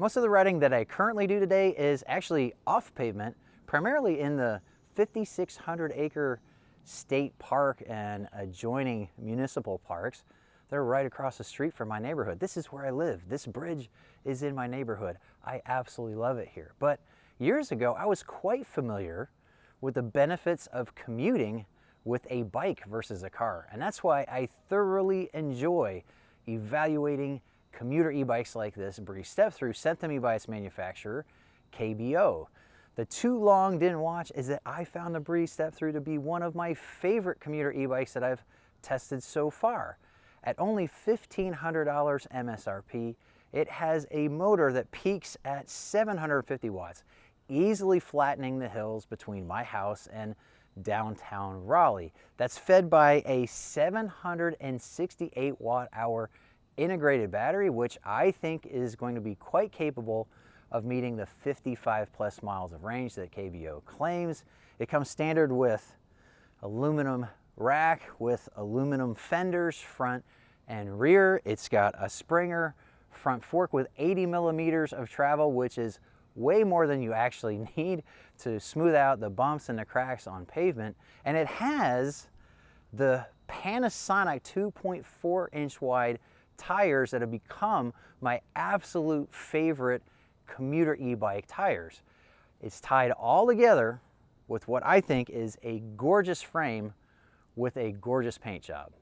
Most of the riding that I currently do today is actually off pavement, primarily in the 5,600 acre state park and adjoining municipal parks. They're right across the street from my neighborhood. This is where I live. This bridge is in my neighborhood. I absolutely love it here. But years ago, I was quite familiar with the benefits of commuting with a bike versus a car. And that's why I thoroughly enjoy evaluating commuter e-bikes like this Breeze Step-Thru, sent to me by its manufacturer, KBO. The too long didn't watch is that I found the Breeze Step-Thru to be one of my favorite commuter e-bikes that I've tested so far. At only $1,500 MSRP, it has a motor that peaks at 750 watts, easily flattening the hills between my house and downtown Raleigh. That's fed by a 768 watt-hour integrated battery, which I think is going to be quite capable of meeting the 55 plus miles of range that KBO claims. It comes standard with aluminum rack with aluminum fenders front and rear. It's got a Springer front fork with 80 millimeters of travel, which is way more than you actually need to smooth out the bumps and the cracks on pavement. And it has the Panasonic 2.4 inch wide tires that have become my absolute favorite commuter e-bike tires. It's tied all together with what I think is a gorgeous frame with a gorgeous paint job.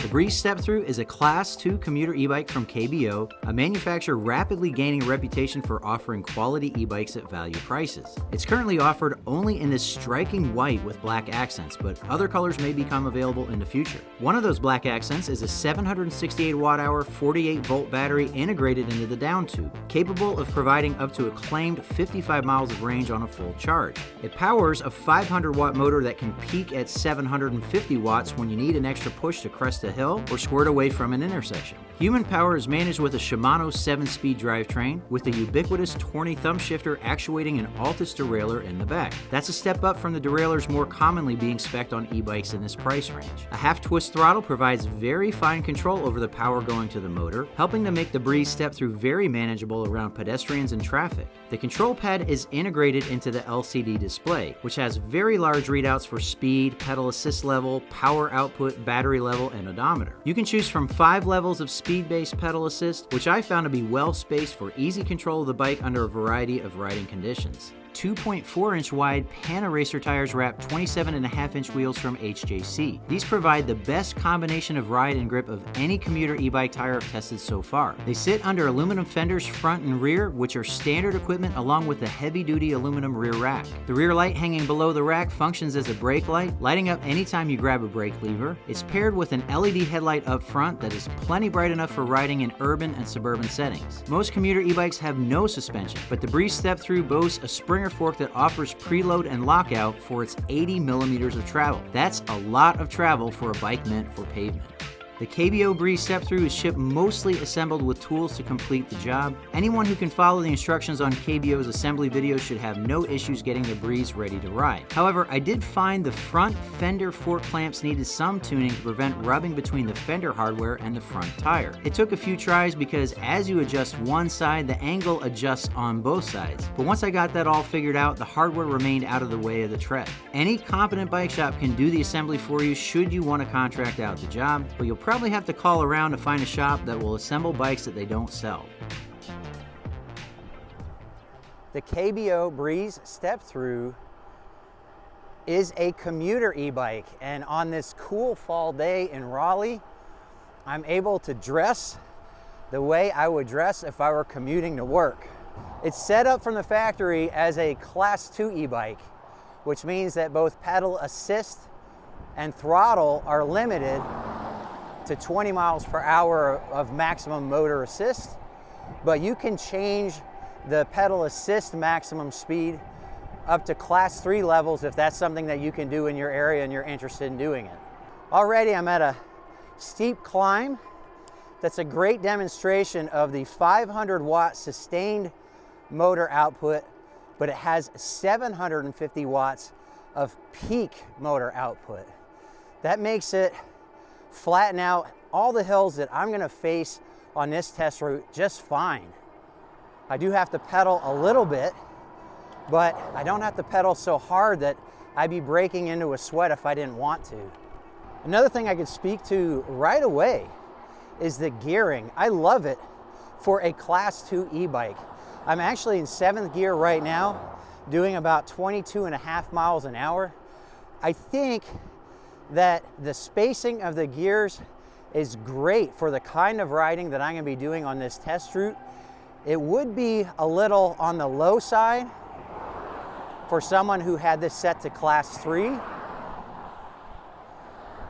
The Breeze Step-Thru is a Class 2 commuter e-bike from KBO, a manufacturer rapidly gaining a reputation for offering quality e-bikes at value prices. It's currently offered only in this striking white with black accents, but other colors may become available in the future. One of those black accents is a 768 watt-hour 48 volt battery integrated into the down tube, capable of providing up to a claimed 55 miles of range on a full charge. It powers a 500 watt motor that can peak at 750 watts when you need an extra push to crest a hill or squirt away from an intersection. Human power is managed with a Shimano 7-speed drivetrain with the ubiquitous Tourney thumb shifter actuating an Altus derailleur in the back. That's a step up from the derailleurs more commonly being spec'd on e-bikes in this price range. A half-twist throttle provides very fine control over the power going to the motor, helping to make the Breeze Step-Thru very manageable around pedestrians and traffic. The control pad is integrated into the LCD display, which has very large readouts for speed, pedal assist level, power output, battery level, and odometer. You can choose from 5 levels of speed-based pedal assist, which I found to be well spaced for easy control of the bike under a variety of riding conditions. 2.4 inch wide Pan-Racer tires wrap 27.5 inch wheels from HJC. These provide the best combination of ride and grip of any commuter e-bike tire I've tested so far. They sit under aluminum fenders front and rear, which are standard equipment along with the heavy-duty aluminum rear rack. The rear light hanging below the rack functions as a brake light, lighting up anytime you grab a brake lever. It's paired with an LED headlight up front that is plenty bright enough for riding in urban and suburban settings. Most commuter e-bikes have no suspension, but the Breeze Step-Thru boasts a Springer fork that offers preload and lockout for its 80 millimeters of travel. That's a lot of travel for a bike meant for pavement. The KBO Breeze Step-Thru is shipped mostly assembled with tools to complete the job. Anyone who can follow the instructions on KBO's assembly videos should have no issues getting the Breeze ready to ride. However, I did find the front fender fork clamps needed some tuning to prevent rubbing between the fender hardware and the front tire. It took a few tries because as you adjust one side, the angle adjusts on both sides. But once I got that all figured out, the hardware remained out of the way of the tread. Any competent bike shop can do the assembly for you should you want to contract out the job, but you'll probably have to call around to find a shop that will assemble bikes that they don't sell. The KBO Breeze Step-Thru is a commuter e-bike, and on this cool fall day in Raleigh, I'm able to dress the way I would dress if I were commuting to work. It's set up from the factory as a Class 2 e-bike, which means that both pedal assist and throttle are limited to 20 miles per hour of maximum motor assist, but you can change the pedal assist maximum speed up to Class 3 levels if that's something that you can do in your area and you're interested in doing it. Already I'm at a steep climb. That's a great demonstration of the 500 watt sustained motor output but it has 750 watts of peak motor output. That makes it flatten out all the hills that I'm gonna face on this test route just fine. I do have to pedal a little bit, but I don't have to pedal so hard that I'd be breaking into a sweat if I didn't want to. Another thing I could speak to right away is the gearing. I love it for a Class 2 e-bike. I'm actually in 7th gear right now, doing about 22.5 miles an hour. I think that the spacing of the gears is great for the kind of riding that I'm gonna be doing on this test route. It would be a little on the low side for someone who had this set to Class 3,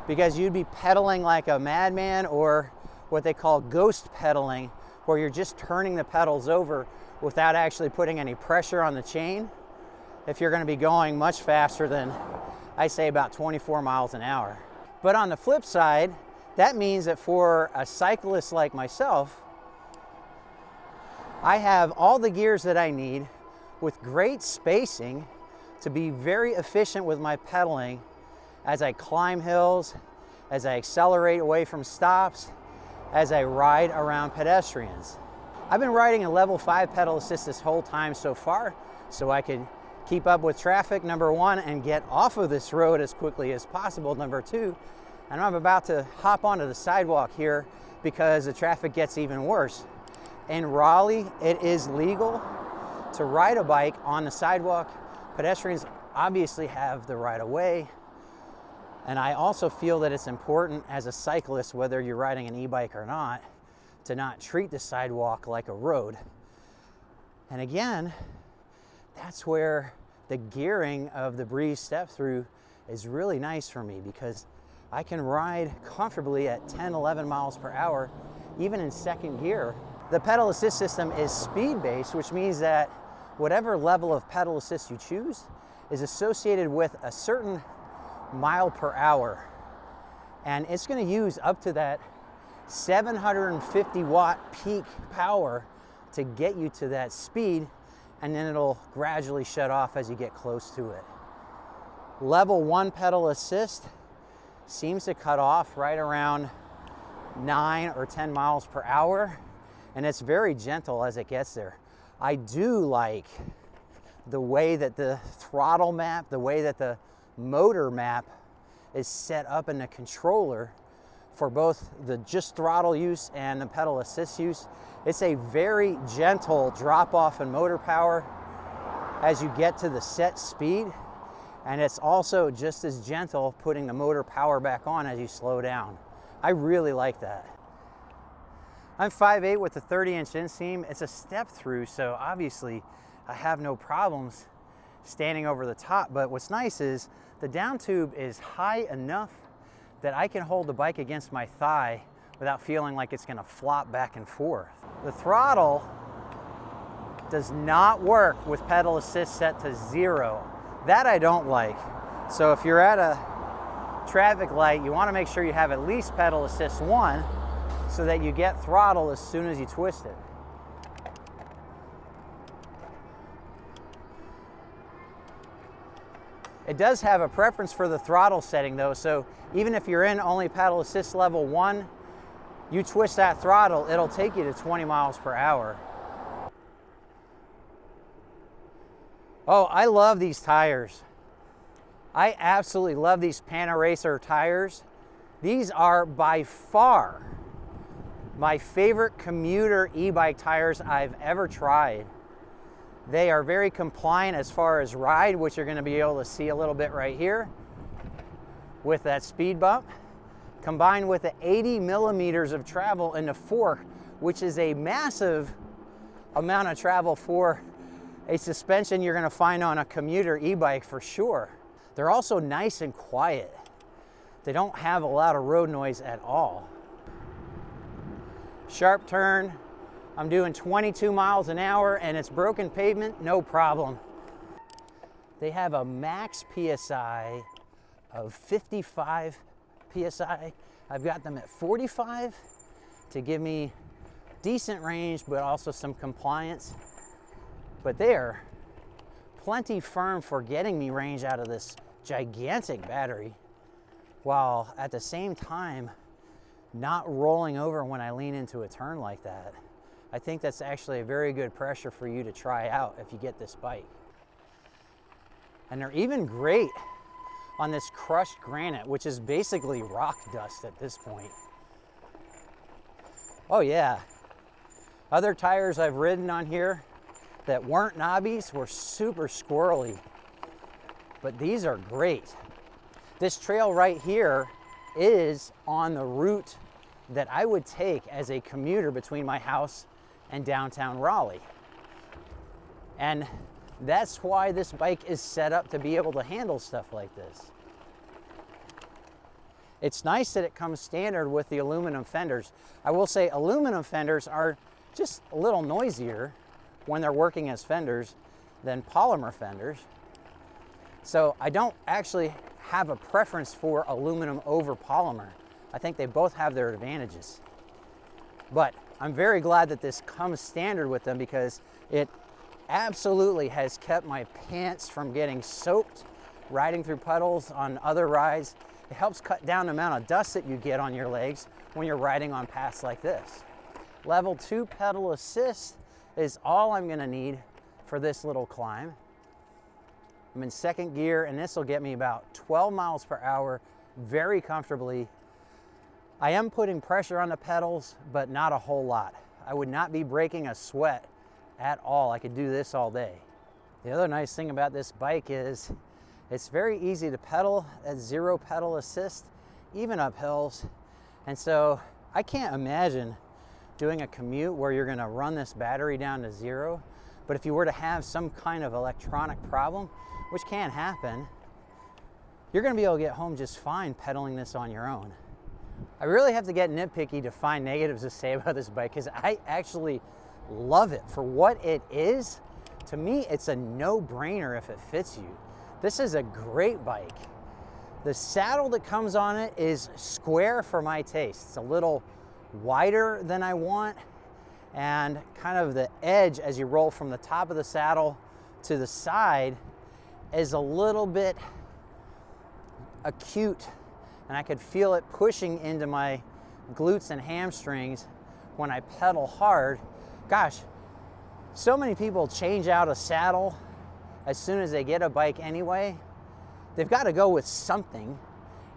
because you'd be pedaling like a madman, or what they call ghost pedaling, where you're just turning the pedals over without actually putting any pressure on the chain, if you're gonna be going much faster than, I say, about 24 miles an hour. But on the flip side, that means that for a cyclist like myself, I have all the gears that I need with great spacing to be very efficient with my pedaling as I climb hills, as I accelerate away from stops, as I ride around pedestrians. I've been riding a level 5 pedal assist this whole time so far, so I can keep up with traffic, number one, and get off of this road as quickly as possible, number two. And I'm about to hop onto the sidewalk here because the traffic gets even worse. In Raleigh, it is legal to ride a bike on the sidewalk. Pedestrians obviously have the right of way. And I also feel that it's important as a cyclist, whether you're riding an e-bike or not, to not treat the sidewalk like a road. And again, that's where the gearing of the Breeze Step-Thru is really nice for me, because I can ride comfortably at 10, 11 miles per hour, even in 2nd gear. The pedal assist system is speed-based, which means that whatever level of pedal assist you choose is associated with a certain mile per hour. And it's gonna use up to that 750 watt peak power to get you to that speed, and then it'll gradually shut off as you get close to it. Level 1 pedal assist seems to cut off right around 9 or 10 miles per hour, and it's very gentle as it gets there. I do like the way that the throttle map, the way that the motor map is set up in the controller for both the just throttle use and the pedal assist use. It's a very gentle drop off in motor power as you get to the set speed, and it's also just as gentle putting the motor power back on as you slow down. I really like that. I'm 5'8" with a 30-inch inseam. It's a step-through, so obviously I have no problems standing over the top, but what's nice is the down tube is high enough that I can hold the bike against my thigh without feeling like it's gonna flop back and forth. The throttle does not work with pedal assist set to 0. That I don't like. So if you're at a traffic light, you wanna make sure you have at least pedal assist 1 so that you get throttle as soon as you twist it. It does have a preference for the throttle setting though, so even if you're in only pedal assist level 1, you twist that throttle, it'll take you to 20 miles per hour. Oh, I love these tires. I absolutely love these Panaracer tires. These are by far my favorite commuter e-bike tires I've ever tried. They are very compliant as far as ride, which you're going to be able to see a little bit right here with that speed bump, combined with the 80 millimeters of travel in the fork, which is a massive amount of travel for a suspension you're going to find on a commuter e-bike for sure. They're also nice and quiet. They don't have a lot of road noise at all. Sharp turn. I'm doing 22 miles an hour and it's broken pavement, no problem. They have a max PSI of 55 PSI. I've got them at 45 to give me decent range, but also some compliance. But they're plenty firm for getting me range out of this gigantic battery, while at the same time not rolling over when I lean into a turn like that. I think that's actually a very good pressure for you to try out if you get this bike. And they're even great on this crushed granite, which is basically rock dust at this point. Oh yeah, other tires I've ridden on here that weren't knobbies were super squirrely, but these are great. This trail right here is on the route that I would take as a commuter between my house and downtown Raleigh. And that's why this bike is set up to be able to handle stuff like this. It's nice that it comes standard with the aluminum fenders. I will say aluminum fenders are just a little noisier when they're working as fenders than polymer fenders. So I don't actually have a preference for aluminum over polymer. I think they both have their advantages. But I'm very glad that this comes standard with them, because it absolutely has kept my pants from getting soaked riding through puddles on other rides. It helps cut down the amount of dust that you get on your legs when you're riding on paths like this. Level 2 pedal assist is all I'm gonna need for this little climb. I'm in second gear, and this will get me about 12 miles per hour very comfortably. I am putting pressure on the pedals, but not a whole lot. I would not be breaking a sweat at all. I could do this all day. The other nice thing about this bike is it's very easy to pedal at 0 pedal assist, even up hills. And so I can't imagine doing a commute where you're gonna run this battery down to 0. But if you were to have some kind of electronic problem, which can happen, you're gonna be able to get home just fine pedaling this on your own. I really have to get nitpicky to find negatives to say about this bike, because I actually love it for what it is. To me, it's a no-brainer if it fits you. This is a great bike. The saddle that comes on it is square for my taste. It's a little wider than I want, and kind of the edge as you roll from the top of the saddle to the side is a little bit acute, and I could feel it pushing into my glutes and hamstrings when I pedal hard. Gosh, so many people change out a saddle as soon as they get a bike anyway. They've got to go with something,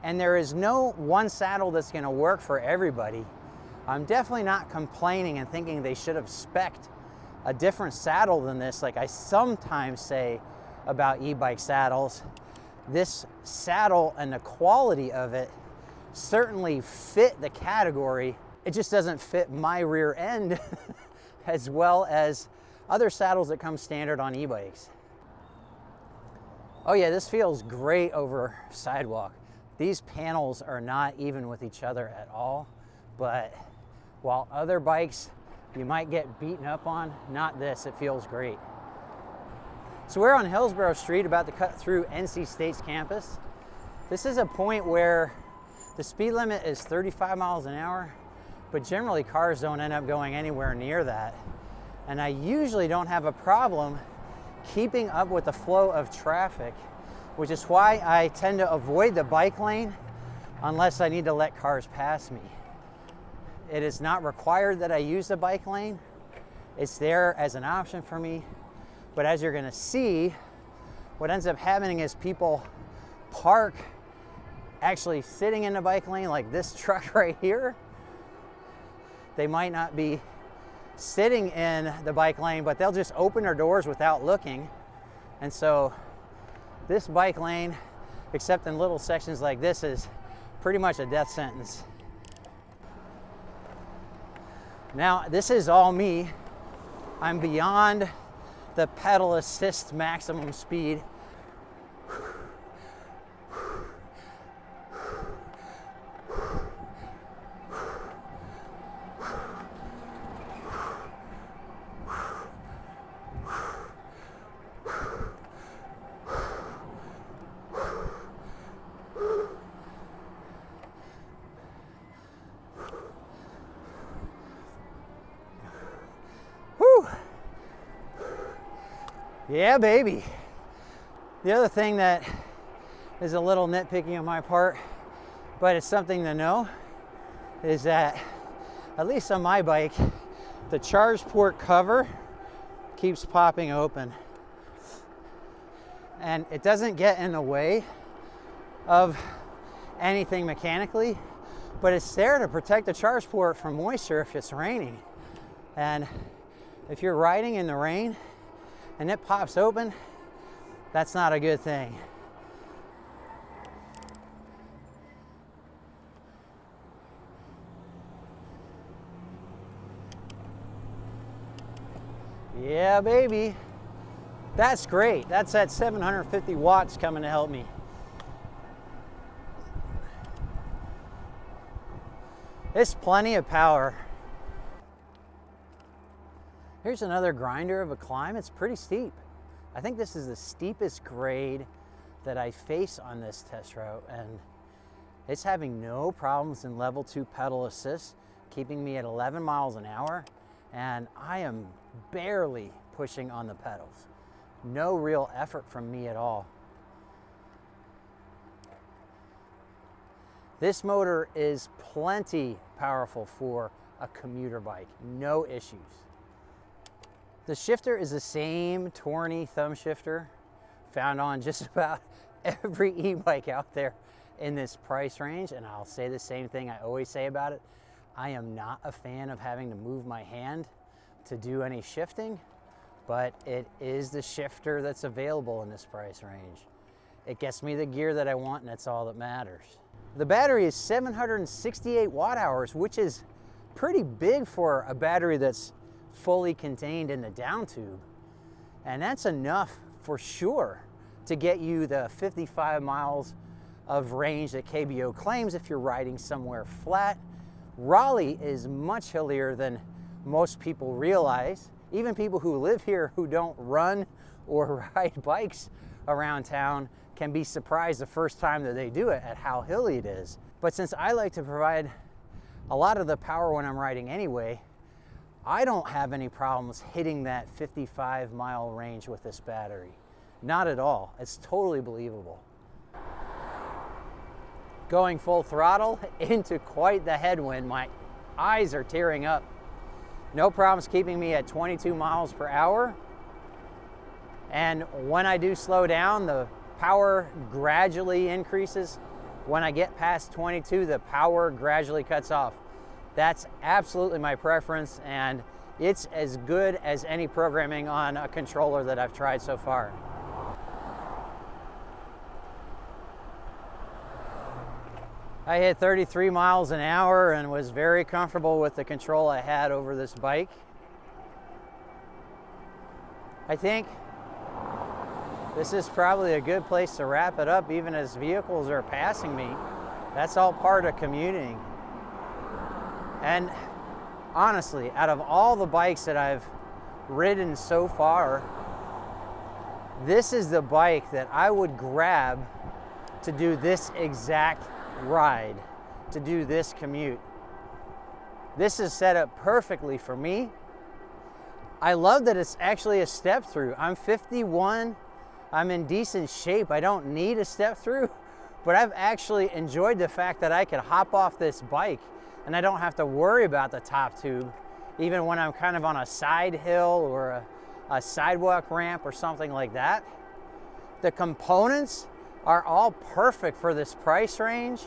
and there is no one saddle that's going to work for everybody. I'm definitely not complaining and thinking they should have spec'd a different saddle than this, like I sometimes say about e-bike saddles. This saddle and the quality of it certainly fit the category. It just doesn't fit my rear end as well as other saddles that come standard on e-bikes. Oh yeah, this feels great over sidewalk. These panels are not even with each other at all, but while other bikes you might get beaten up on, not this, it feels great. So we're on Hillsborough Street, about to cut through NC State's campus. This is a point where the speed limit is 35 miles an hour, but generally cars don't end up going anywhere near that. And I usually don't have a problem keeping up with the flow of traffic, which is why I tend to avoid the bike lane unless I need to let cars pass me. It is not required that I use the bike lane. It's there as an option for me. But as you're gonna see, what ends up happening is people park actually sitting in the bike lane, like this truck right here. They might not be sitting in the bike lane, but they'll just open their doors without looking. And so this bike lane, except in little sections like this, is pretty much a death sentence. Now, this is all me. I'm beyond the pedal assist maximum speed. Yeah, baby. The other thing that is a little nitpicky on my part, but it's something to know, is that at least on my bike, the charge port cover keeps popping open. And it doesn't get in the way of anything mechanically, but it's there to protect the charge port from moisture if it's raining. And if you're riding in the rain and it pops open, that's not a good thing. Yeah, baby. That's great. That's at 750 watts coming to help me. It's plenty of power. Here's another grinder of a climb. It's pretty steep. I think this is the steepest grade that I face on this test route, and it's having no problems in level 2 pedal assist, keeping me at 11 miles an hour, and I am barely pushing on the pedals. No real effort from me at all. This motor is plenty powerful for a commuter bike, no issues. The shifter is the same Torney thumb shifter found on just about every e-bike out there in this price range, and I'll say the same thing I always say about it. I am not a fan of having to move my hand to do any shifting, but it is the shifter that's available in this price range. It gets me the gear that I want, and that's all that matters. The battery is 768 watt hours, which is pretty big for a battery that's fully contained in the down tube. And that's enough for sure to get you the 55 miles of range that KBO claims if you're riding somewhere flat. Raleigh is much hillier than most people realize. Even people who live here who don't run or ride bikes around town can be surprised the first time that they do it at how hilly it is. But since I like to provide a lot of the power when I'm riding anyway, I don't have any problems hitting that 55 mile range with this battery. Not at all. It's totally believable. Going full throttle into quite the headwind. My eyes are tearing up. No problems keeping me at 22 miles per hour. And when I do slow down, the power gradually increases. When I get past 22, the power gradually cuts off. That's absolutely my preference, and it's as good as any programming on a controller that I've tried so far. I hit 33 miles an hour and was very comfortable with the control I had over this bike. I think this is probably a good place to wrap it up, even as vehicles are passing me. That's all part of commuting. And honestly, out of all the bikes that I've ridden so far, this is the bike that I would grab to do this exact ride, to do this commute. This is set up perfectly for me. I love that it's actually a step-through. I'm 51. I'm in decent shape. I don't need a step-through, but I've actually enjoyed the fact that I could hop off this bike and I don't have to worry about the top tube, even when I'm kind of on a side hill or a sidewalk ramp or something like that. The components are all perfect for this price range.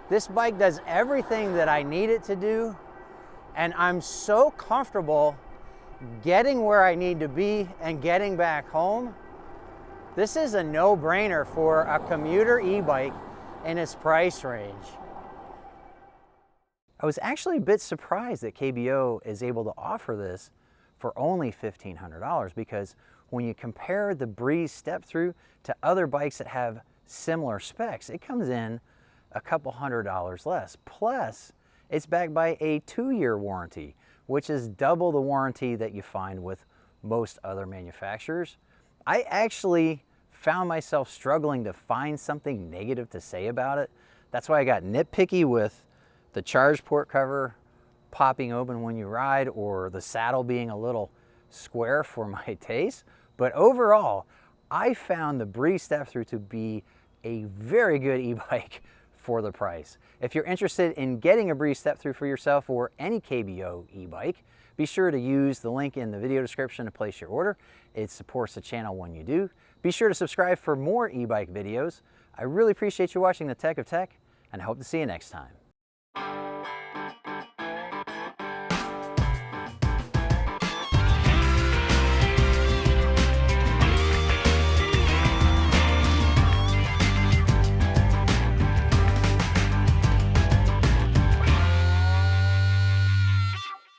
This bike does everything that I need it to do, and I'm so comfortable getting where I need to be and getting back home. This is a no-brainer for a commuter e-bike in its price range. I was actually a bit surprised that KBO is able to offer this for only $1,500, because when you compare the Breeze Step-Thru to other bikes that have similar specs, it comes in a couple $100 less. Plus, it's backed by a 2-year warranty, which is double the warranty that you find with most other manufacturers. I actually found myself struggling to find something negative to say about it. That's why I got nitpicky with the charge port cover popping open when you ride, or the saddle being a little square for my taste. But overall, I found the Breeze Step-Thru to be a very good e-bike for the price. If you're interested in getting a Breeze Step-Thru for yourself or any KBO e-bike, be sure to use the link in the video description to place your order. It supports the channel when you do. Be sure to subscribe for more e-bike videos. I really appreciate you watching The Tech of Tech, and I hope to see you next time.